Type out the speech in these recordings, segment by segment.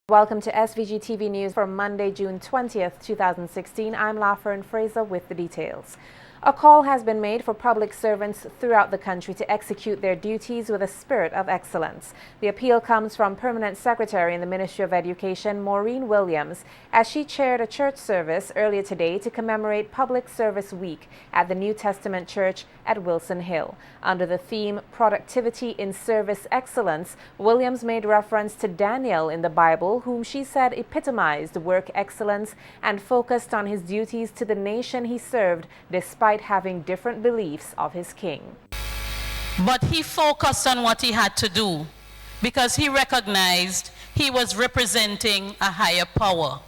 Welcome to SVG-TV News for Monday, June 20th, 2016. I'm Lafern Fraser with the details. A call has been made for public servants throughout the country to execute their duties with a spirit of excellence. The appeal comes from Permanent Secretary in the Ministry of Education, Maureen Williams, as she chaired a church service earlier today to commemorate Public Service Week at the New Testament Church at Wilson Hill. Under the theme, Productivity in Service Excellence, Williams made reference to Daniel in the Bible, whom she said epitomized work excellence and focused on his duties to the nation he served despite having different beliefs of his king. But he focused on what he had to do because he recognized he was representing a higher power.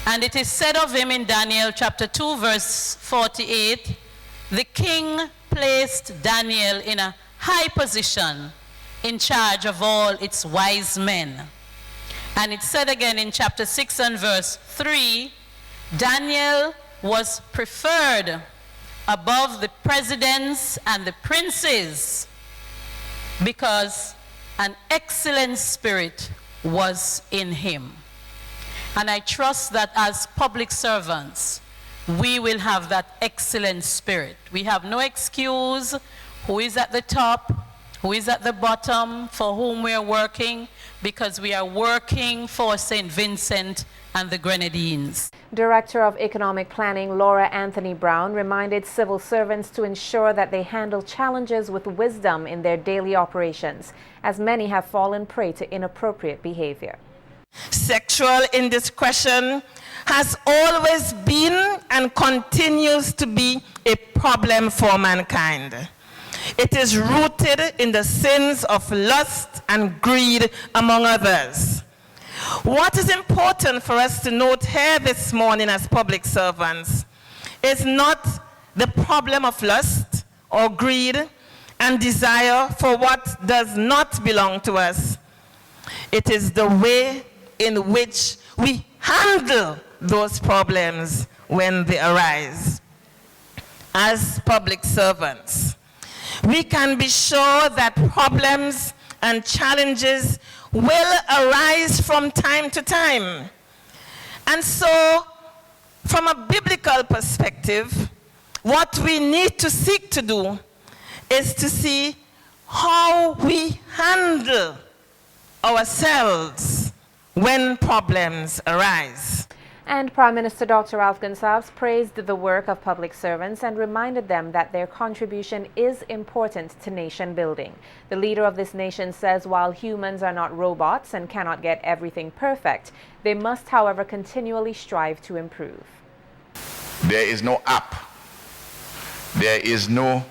And it is said of him in Daniel chapter 2 verse 48, the king placed Daniel in a high position in charge of all its wise men. And it said again in chapter 6 and verse 3, Daniel was preferred above the presidents and the princes because an excellent spirit was in him. And I trust that as public servants, we will have that excellent spirit. We have no excuse who is at the top, who is at the bottom, for whom we are working, because we are working for St. Vincent and the Grenadines. Director of Economic Planning Laura Anthony Brown reminded civil servants to ensure that they handle challenges with wisdom in their daily operations, as many have fallen prey to inappropriate behavior. Sexual indiscretion has always been and continues to be a problem for mankind. It is rooted in the sins of lust and greed, among others. What is important for us to note here this morning as public servants is not the problem of lust or greed and desire for what does not belong to us. It is the way in which we handle those problems when they arise. As public servants, we can be sure that problems and challenges will arise from time to time. And so, from a biblical perspective, what we need to seek to do is to see how we handle ourselves when problems arise. And Prime Minister Dr. Ralph Gonsalves praised the work of public servants and reminded them that their contribution is important to nation building. The leader of this nation says while humans are not robots and cannot get everything perfect, they must, however, continually strive to improve. There is no app. There is no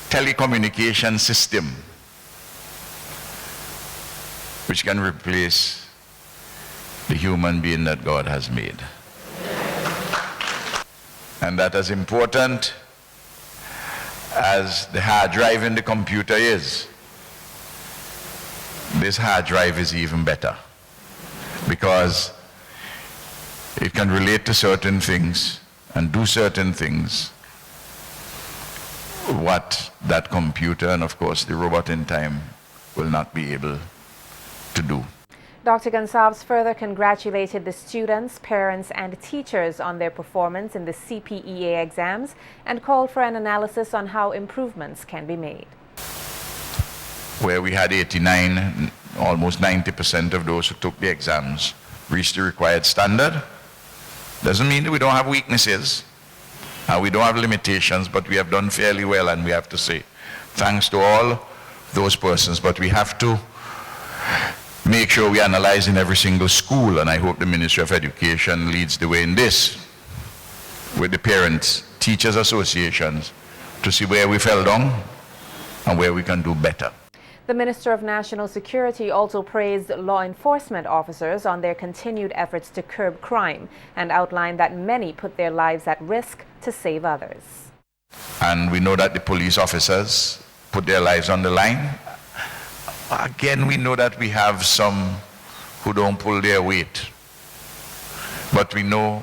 telecommunication system which can replace the human being that God has made. And that as important as the hard drive in the computer is, this hard drive is even better because it can relate to certain things and do certain things what that computer and of course the robot in time will not be able to do. Dr. Gonsalves further congratulated the students, parents and teachers on their performance in the CPEA exams and called for an analysis on how improvements can be made. Where we had 89, almost 90% of those who took the exams reached the required standard, doesn't mean that we don't have weaknesses and we don't have limitations, but we have done fairly well, and we have to say thanks to all those persons. But we have to make sure we analyze in every single school, and I hope the Ministry of Education leads the way in this with the parents, teachers associations, to see where we fell down and where we can do better. The Minister of National Security also praised law enforcement officers on their continued efforts to curb crime and outlined that many put their lives at risk to save others. And we know that the police officers put their lives on the line. Again, we know that we have some who don't pull their weight, but we know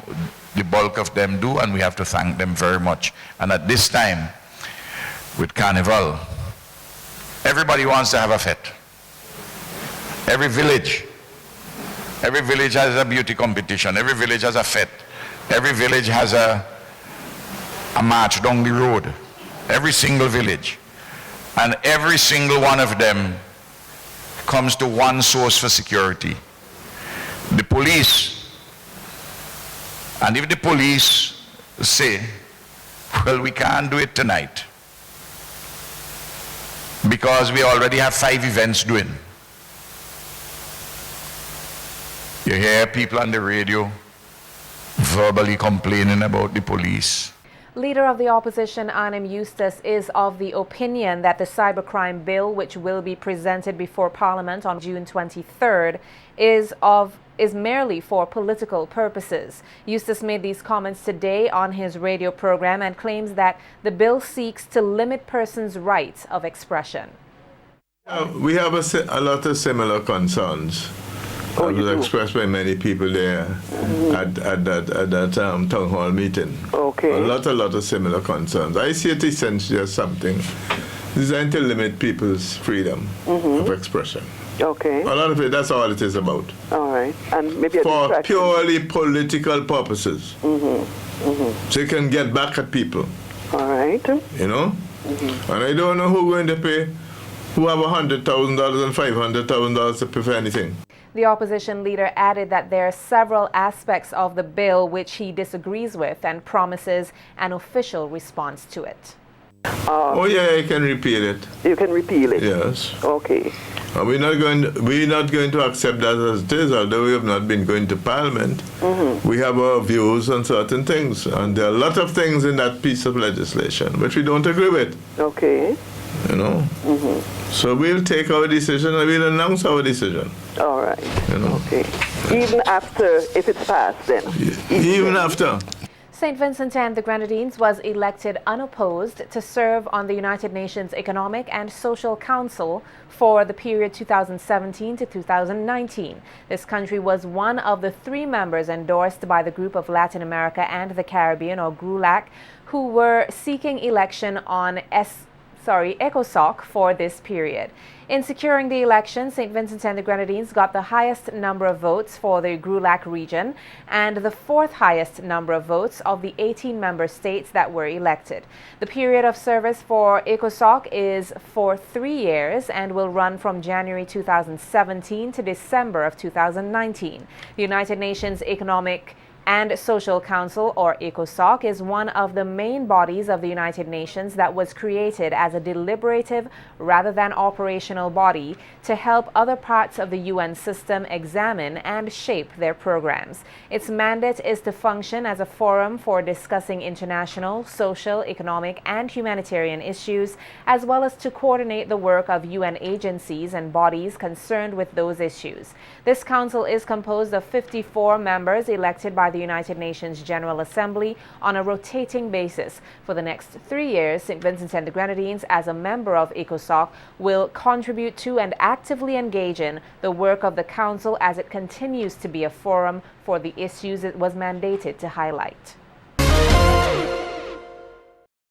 the bulk of them do, and we have to thank them very much. And at this time, with Carnival, everybody wants to have a fete. Every village Every village has a beauty competition. Every village has a fete. Every village has a march down the road. Every single village. And every single one of them comes to one source for security. The police. And if the police say, well, we can't do it tonight because we already have 5 events doing. You hear people on the radio verbally complaining about the police. Leader of the opposition, Arnie Eustace, is of the opinion that the cybercrime bill, which will be presented before Parliament on June 23rd, is merely for political purposes. Eustace made these comments today on his radio program and claims that the bill seeks to limit persons' rights of expression. We have a lot of similar concerns. It was expressed by many people there at that town hall meeting. Okay. A lot of similar concerns. I see it essentially as something designed to limit people's freedom of expression. Okay. A lot of it, that's all it is about. All right. And maybe for purely political purposes. So you can get back at people. All right. You know? And I don't know who's going to pay, who have $100,000 and $500,000 to pay for anything. The opposition leader added that there are several aspects of the bill which he disagrees with and promises an official response to it. Oh yeah, you can repeal it. You can repeal it? Yes. Okay. We're not going to accept that as it is, although we have not been going to Parliament. We have our views on certain things, and there are a lot of things in that piece of legislation which we don't agree with. Okay. You know? So we'll take our decision and we'll announce our decision. All right. You know? Okay. Even after, if it's passed then? Even after. St. Vincent and the Grenadines was elected unopposed to serve on the United Nations Economic and Social Council for the period 2017 to 2019. This country was one of the 3 members endorsed by the Group of Latin America and the Caribbean, or GRULAC, who were seeking election on ECOSOC for this period. In securing the election, St. Vincent and the Grenadines got the highest number of votes for the GRULAC region and the 4th highest number of votes of the 18 member states that were elected. The period of service for ECOSOC is for 3 years and will run from January 2017 to December of 2019. The United Nations Economic and Social Council, or ECOSOC, is one of the main bodies of the United Nations that was created as a deliberative rather than operational body to help other parts of the UN system examine and shape their programs. Its mandate is to function as a forum for discussing international, social, economic, and humanitarian issues, as well as to coordinate the work of UN agencies and bodies concerned with those issues. This council is composed of 54 members elected by the United Nations General Assembly on a rotating basis. For the next 3 years, St. Vincent and the Grenadines, as a member of ECOSOC, will contribute to and actively engage in the work of the Council as it continues to be a forum for the issues it was mandated to highlight.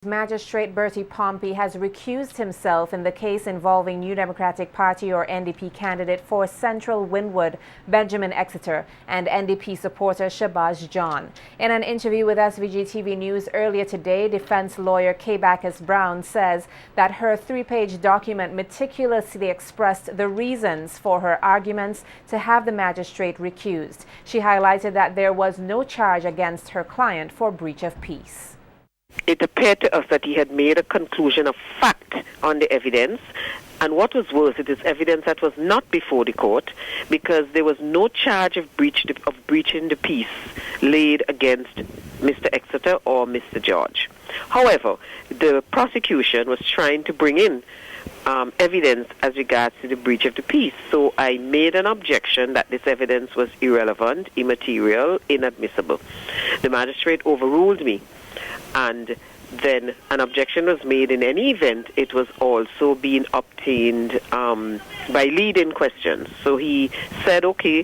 Magistrate Bertie Pompey has recused himself in the case involving New Democratic Party, or NDP, candidate for Central Windward, Benjamin Exeter, and NDP supporter Shabazz John. In an interview with SVG-TV News earlier today, defense lawyer Kay Bacchus Brown says that her 3-page document meticulously expressed the reasons for her arguments to have the magistrate recused. She highlighted that there was no charge against her client for breach of peace. It appeared to us that he had made a conclusion of fact on the evidence, and what was worse, it is evidence that was not before the court, because there was no charge of breaching the peace laid against Mr. Exeter or Mr. George. However, the prosecution was trying to bring in evidence as regards to the breach of the peace. So I made an objection that this evidence was irrelevant, immaterial, inadmissible. The magistrate overruled me, and then an objection was made. In any event, it was also being obtained by leading questions. So he said, okay,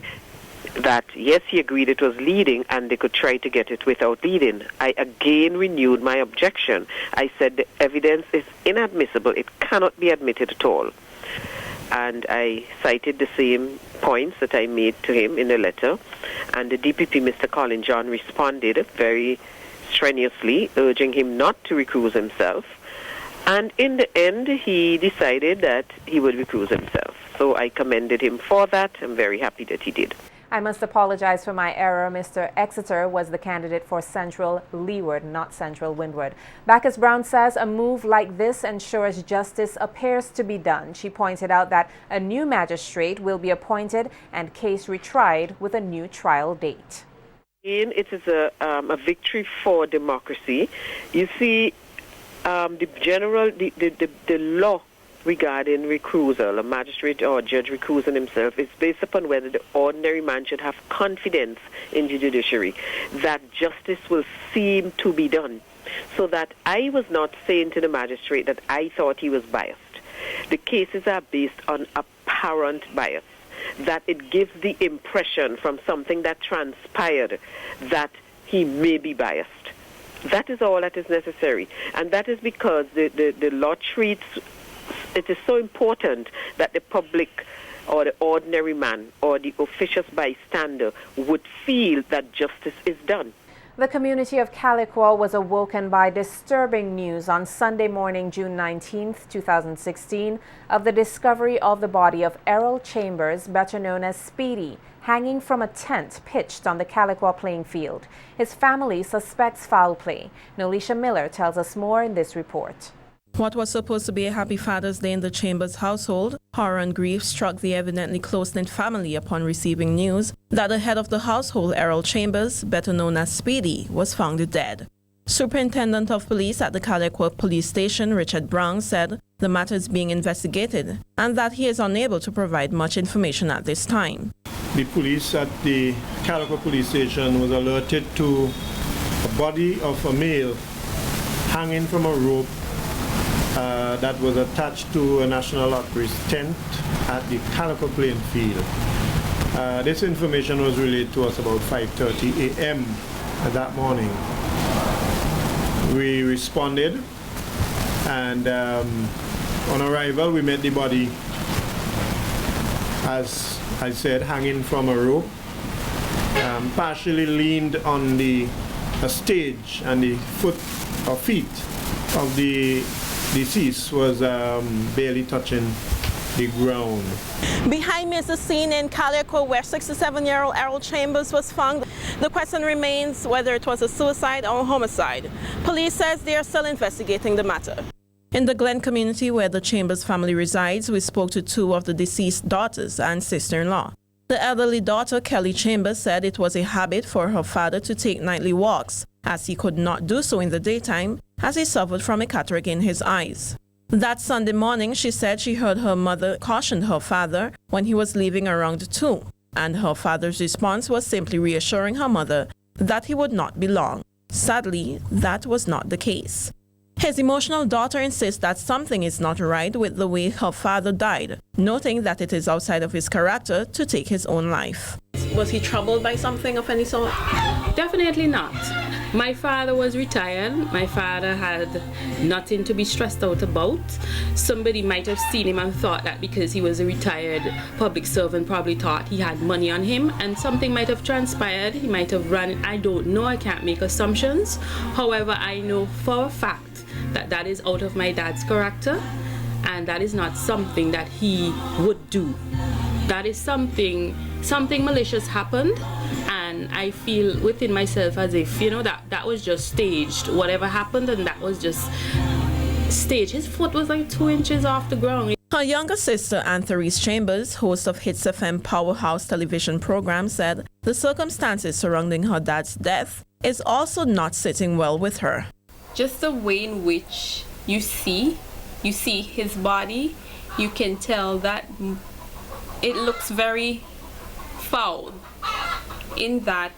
that yes, he agreed it was leading and they could try to get it without leading. I again renewed my objection. I said the evidence is inadmissible. It cannot be admitted at all. and I cited the same points that I made to him in the letter. And the DPP, Mr. Colin John, responded very strenuously, urging him not to recuse himself. And in the end, he decided that he would recuse himself. So I commended him for that. I'm very happy that he did. I must apologize for my error. Mr. Exeter was the candidate for Central Leeward, not Central Windward. Bacchus Brown says a move like this ensures justice appears to be done. She pointed out that a new magistrate will be appointed and case retried with a new trial date. It is a victory for democracy. You see, the law regarding recusal, a magistrate or judge recusing himself, is based upon whether the ordinary man should have confidence in the judiciary, that justice will seem to be done. So that I was not saying to the magistrate that I thought he was biased. The cases are based on apparent bias, that it gives the impression from something that transpired that he may be biased. That is all that is necessary. And that is because the law treats, it is so important that the public or the ordinary man or the officious bystander would feel that justice is done. The community of Calico was awoken by disturbing news on Sunday morning, June 19, 2016, of the discovery of the body of Ernie Chambers, better known as Speedy, hanging from a tent pitched on the Calico playing field. His family suspects foul play. Nolisha Miller tells us more in this report. What was supposed to be a happy Father's Day in the Chambers household, horror and grief struck the evidently close-knit family upon receiving news that the head of the household, Ernie Chambers, better known as Speedy, was found dead. Superintendent of Police at the Calico Police Station, Richard Brown, said the matter is being investigated and that he is unable to provide much information at this time. The police at the Calico Police Station was alerted to a body of a male hanging from a rope that was attached to a National Lottery's tent at the Calico playing field. This information was relayed to us about 5:30 a.m. that morning. We responded, and on arrival we met the body, as I said, hanging from a rope, partially leaned on the stage, and the feet of the deceased was barely touching the ground. Behind me is the scene in Calico where 67-year-old Ernie Chambers was found. The question remains whether it was a suicide or a homicide. Police says they are still investigating the matter. In the Glen community where the Chambers family resides, we spoke to two of the deceased daughters and sister-in-law. The elderly daughter, Kelly Chambers, said it was a habit for her father to take nightly walks, as he could not do so in the daytime, as he suffered from a cataract in his eyes. That Sunday morning, she said she heard her mother caution her father when he was leaving around 2, and her father's response was simply reassuring her mother that he would not be long. Sadly, that was not the case. His emotional daughter insists that something is not right with the way her father died, noting that it is outside of his character to take his own life. Was he troubled by something of any sort? Definitely not. My father was retired. My father had nothing to be stressed out about. Somebody might have seen him and thought that because he was a retired public servant, probably thought he had money on him, and something might have transpired. He might have run. I don't know. I can't make assumptions. However, I know for a fact that that is out of my dad's character, and that is not something that he would do. That is something malicious happened, and I feel within myself as if, that was just staged. Whatever happened, and that was just staged. His foot was like 2 inches off the ground. Her younger sister, Anthony Chambers, host of Hits FM Powerhouse television program, said the circumstances surrounding her dad's death is also not sitting well with her. Just the way in which you see his body, you can tell that it looks very foul, in that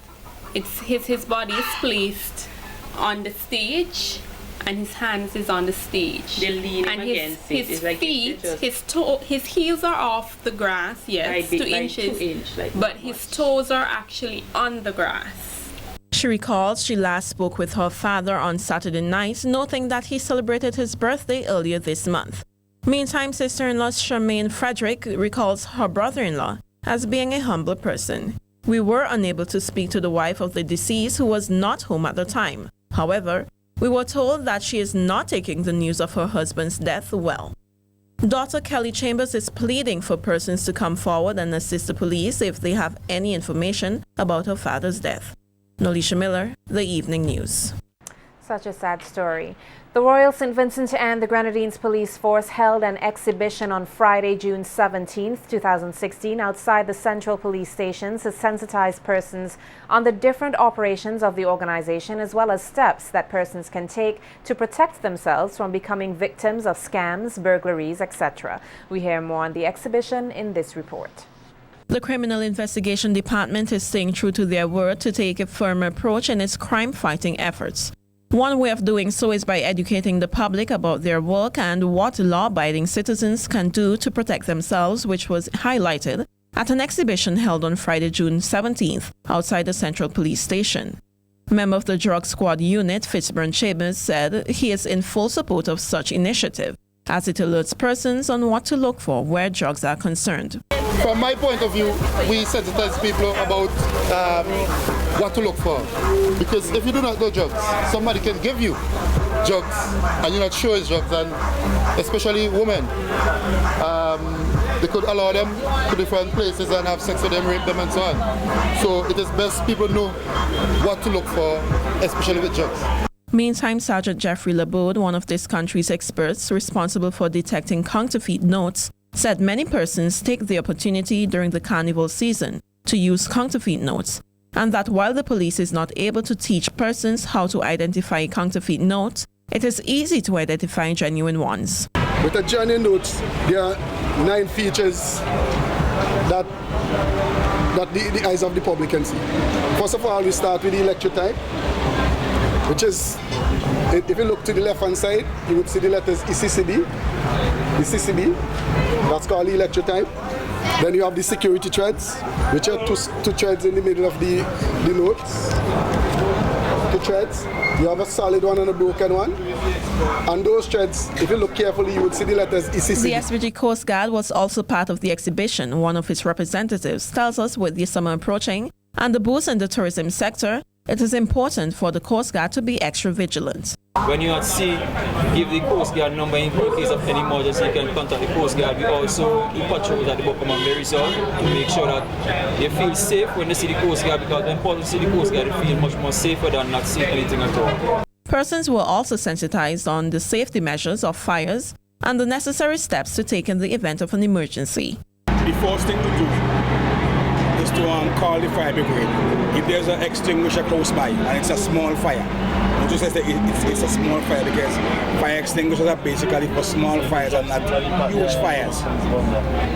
it's his body is placed on the stage and his hands is on the stage. They lean and against his it. feet, his heels are off the grass, yes, 2 inches, but his toes are actually on the grass. She recalls she last spoke with her father on Saturday night, noting that he celebrated his birthday earlier this month. Meantime, sister-in-law Charmaine Frederick recalls her brother-in-law as being a humble person. We were unable to speak to the wife of the deceased, who was not home at the time. However, we were told that she is not taking the news of her husband's death well. Daughter Kelly Chambers is pleading for persons to come forward and assist the police if they have any information about her father's death. Nolisha Miller, The Evening News. Such a sad story. The Royal St. Vincent and the Grenadines Police Force held an exhibition on Friday, June 17, 2016, outside the Central Police Station to sensitize persons on the different operations of the organization, as well as steps that persons can take to protect themselves from becoming victims of scams, burglaries, etc. We hear more on the exhibition in this report. The Criminal Investigation Department is staying true to their word to take a firmer approach in its crime-fighting efforts. One way of doing so is by educating the public about their work and what law-abiding citizens can do to protect themselves, which was highlighted at an exhibition held on Friday, June 17th, outside the Central Police Station. Member of the Drug Squad unit, Ernie Chambers, said he is in full support of such initiative, as it alerts persons on what to look for where drugs are concerned. From my point of view, we sensitize people about what to look for. Because if you do not know drugs, somebody can give you drugs and you're not sure it's drugs, and especially women. They could allow them to different places and have sex with them, rape them and so on. So it is best people know what to look for, especially with drugs. Meantime, Sergeant Jeffrey Labode, one of this country's experts responsible for detecting counterfeit notes, said many persons take the opportunity during the carnival season to use counterfeit notes, and that while the police is not able to teach persons how to identify counterfeit notes, it is easy to identify genuine ones. With the genuine notes, there are 9 features that the eyes of the public can see. First of all, we start with the electrotype, which is, if you look to the left-hand side, you would see the letters ECCB, the CCB, that's called the electrotype. Then you have the security threads, which are two threads in the middle of the notes. 2 threads. You have a solid one and a broken one. And those threads, if you look carefully, you would see the letters ECCB. The SVG Coast Guard was also part of the exhibition. One of its representatives tells us with the summer approaching and the boost in the tourism sector, it is important for the Coast Guard to be extra vigilant. When you're at sea, give the Coast Guard number in case of any emergency. You can contact the Coast Guard. We also do patrols at the bottom of the resort to make sure that they feel safe when they see the Coast Guard, because it's important to see the Coast Guard, they feel much more safer than not seeing anything at all. Persons were also sensitized on the safety measures of fires and the necessary steps to take in the event of an emergency. The first thing to do is to call the fire brigade. If there's an extinguisher close by and it's a small fire, don't just say it's a small fire, because fire extinguishers are basically for small fires and not huge fires.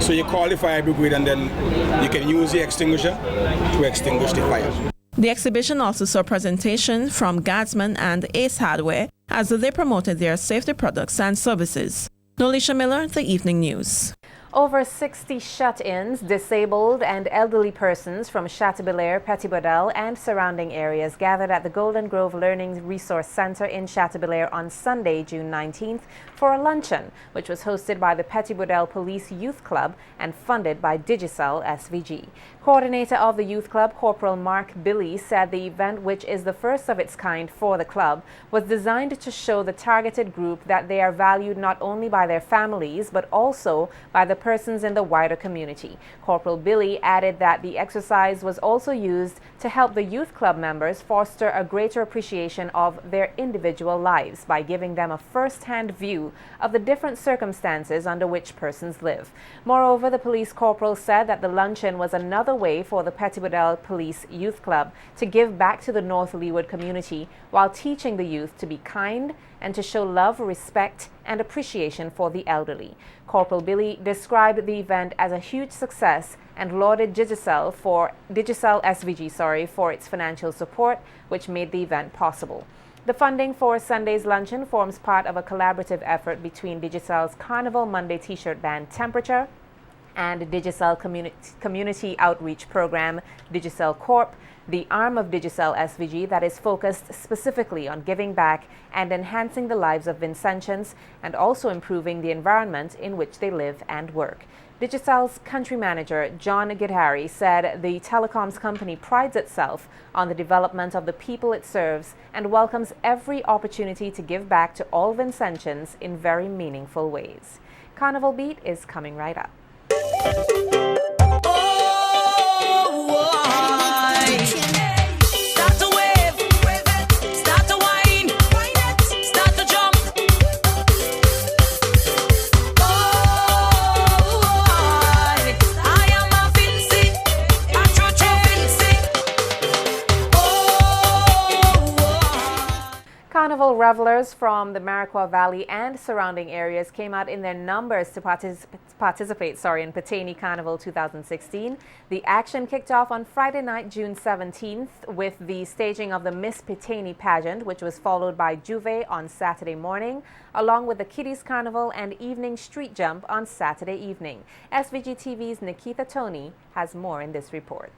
So you call the fire brigade and then you can use the extinguisher to extinguish the fire. The exhibition also saw presentations from Guardsman and Ace Hardware as they promoted their safety products and services. Nolisha Miller, The Evening News. Over 60 shut-ins, disabled and elderly persons from Chateaubelair, Petit-Bodel and surrounding areas gathered at the Golden Grove Learning Resource Center in Chateaubelair on Sunday, June 19th for a luncheon, which was hosted by the Petit-Bodel Police Youth Club and funded by Digicel SVG. Coordinator of the youth club, Corporal Mark Billy, said the event, which is the first of its kind for the club, was designed to show the targeted group that they are valued not only by their families but also by the persons in the wider community. Corporal Billy added that the exercise was also used to help the youth club members foster a greater appreciation of their individual lives by giving them a first-hand view of the different circumstances under which persons live. Moreover, the police corporal said that the luncheon was another way for the Petit-Bodel Police Youth Club to give back to the North Leeward community while teaching the youth to be kind and to show love, respect, and appreciation for the elderly. Corporal Billy described the event as a huge success and lauded Digicel SVG for its financial support, which made the event possible. The funding for Sunday's luncheon forms part of a collaborative effort between Digicel's Carnival Monday t-shirt band Temperature and Digicel Community Outreach Program, Digicel Corp, the arm of Digicel SVG that is focused specifically on giving back and enhancing the lives of Vincentians and also improving the environment in which they live and work. Digicel's country manager, John Gidhari, said the telecoms company prides itself on the development of the people it serves and welcomes every opportunity to give back to all Vincentians in very meaningful ways. Carnival Beat is coming right up. Carnival revelers from the Marikwa Valley and surrounding areas came out in their numbers to participate in Pitani Carnival 2016. The action kicked off on Friday night, June 17th, with the staging of the Miss Pitani pageant, which was followed by Juve on Saturday morning, along with the Kiddies Carnival and evening street jump on Saturday evening. SVG-TV's Nikita Tony has more in this report.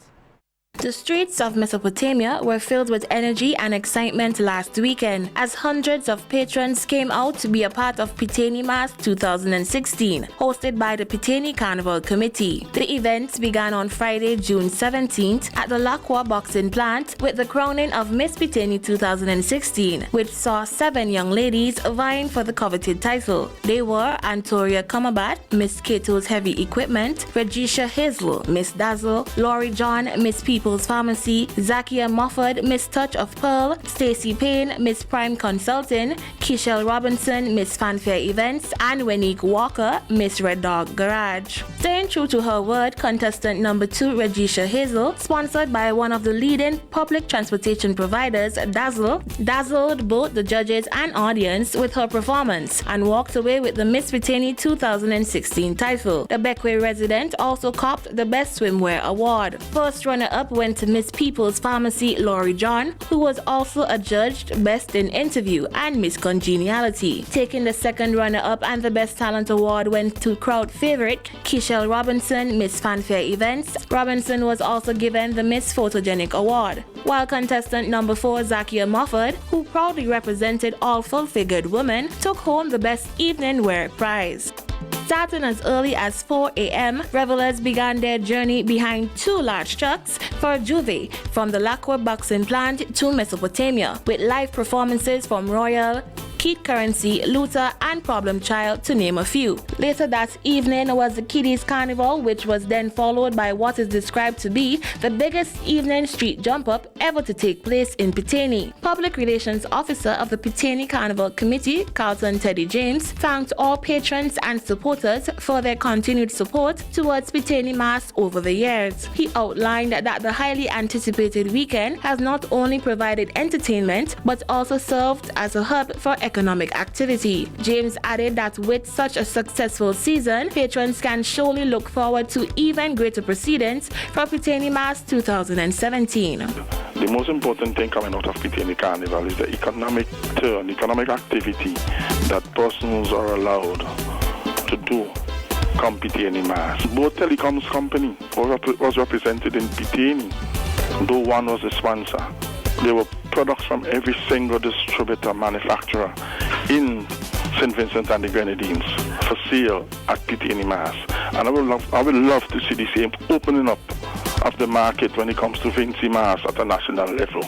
The streets of Mesopotamia were filled with energy and excitement last weekend as hundreds of patrons came out to be a part of Pitani Mass 2016, hosted by the Pitani Carnival Committee. The event began on Friday, June 17th at the Lakwa Boxing Plant with the crowning of Miss Pitani 2016, which saw 7 young ladies vying for the coveted title. They were Antoria Kamabat, Miss Kato's Heavy Equipment, Regisha Hazel, Miss Dazzle, Laurie John, Miss People's Pharmacy, Zakia Mofford, Miss Touch of Pearl, Stacey Payne, Miss Prime Consulting, Kishel Robinson, Miss Fanfare Events, and Wenique Walker, Miss Red Dog Garage. Staying true to her word, contestant number 2, Regisha Hazel, sponsored by one of the leading public transportation providers, Dazzle, dazzled both the judges and audience with her performance and walked away with the Miss Pitani 2016 title. The Beckway resident also copped the Best Swimwear Award. First runner-up went to Miss People's Pharmacy, Laurie John, who was also adjudged Best in Interview and Miss Congeniality. Taking the second runner-up and the Best Talent Award went to crowd favorite Kishel Robinson, Miss Fanfare Events. Robinson was also given the Miss Photogenic Award, while contestant number 4, Zakia Mofford, who proudly represented all full-figured women, took home the Best Evening Wear prize. Starting as early as 4 a.m., revelers began their journey behind 2 large trucks for Juve from the Lakwa Boxing Plant to Mesopotamia, with live performances from Royal, Keith Currency, Luther, and Problem Child, to name a few. Later that evening was the Kiddies Carnival, which was then followed by what is described to be the biggest evening street jump-up ever to take place in Pitani. Public Relations Officer of the Pitani Carnival Committee, Carlton Teddy James, thanked all patrons and supporters for their continued support towards Pitani Mass over the years. He outlined that the highly anticipated weekend has not only provided entertainment, but also served as a hub for economic activity. James added that with such a successful season, patrons can surely look forward to even greater proceedings for Pitani Mass 2017. The most important thing coming out of Pitani Carnival is the economic turn, economic activity that persons are allowed to do come Pitani Mass. Both telecoms company was represented in Pitani, though one was a sponsor. There were products from every single distributor, manufacturer in St. Vincent and the Grenadines for sale at Pitani Mass. And I would love to see the same opening up of the market when it comes to Vinci Mass at a national level.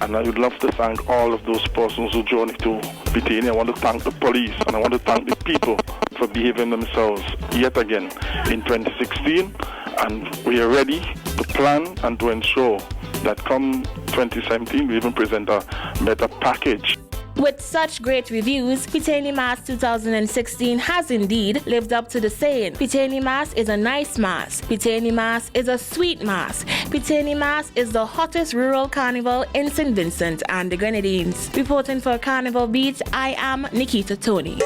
And I would love to thank all of those persons who joined to Pitani. I want to thank the police and I want to thank the people for behaving themselves yet again in 2016. And we are ready to plan and to ensure that come 2017 we even present a better package. With such great reviews, Pitani Mass 2016 has indeed lived up to the saying, Pitani Mass is a nice mass, Pitani Mass is a sweet mass, Pitani Mass is the hottest rural carnival in St. Vincent and the Grenadines. Reporting for Carnival Beat, I am Nikita Tony.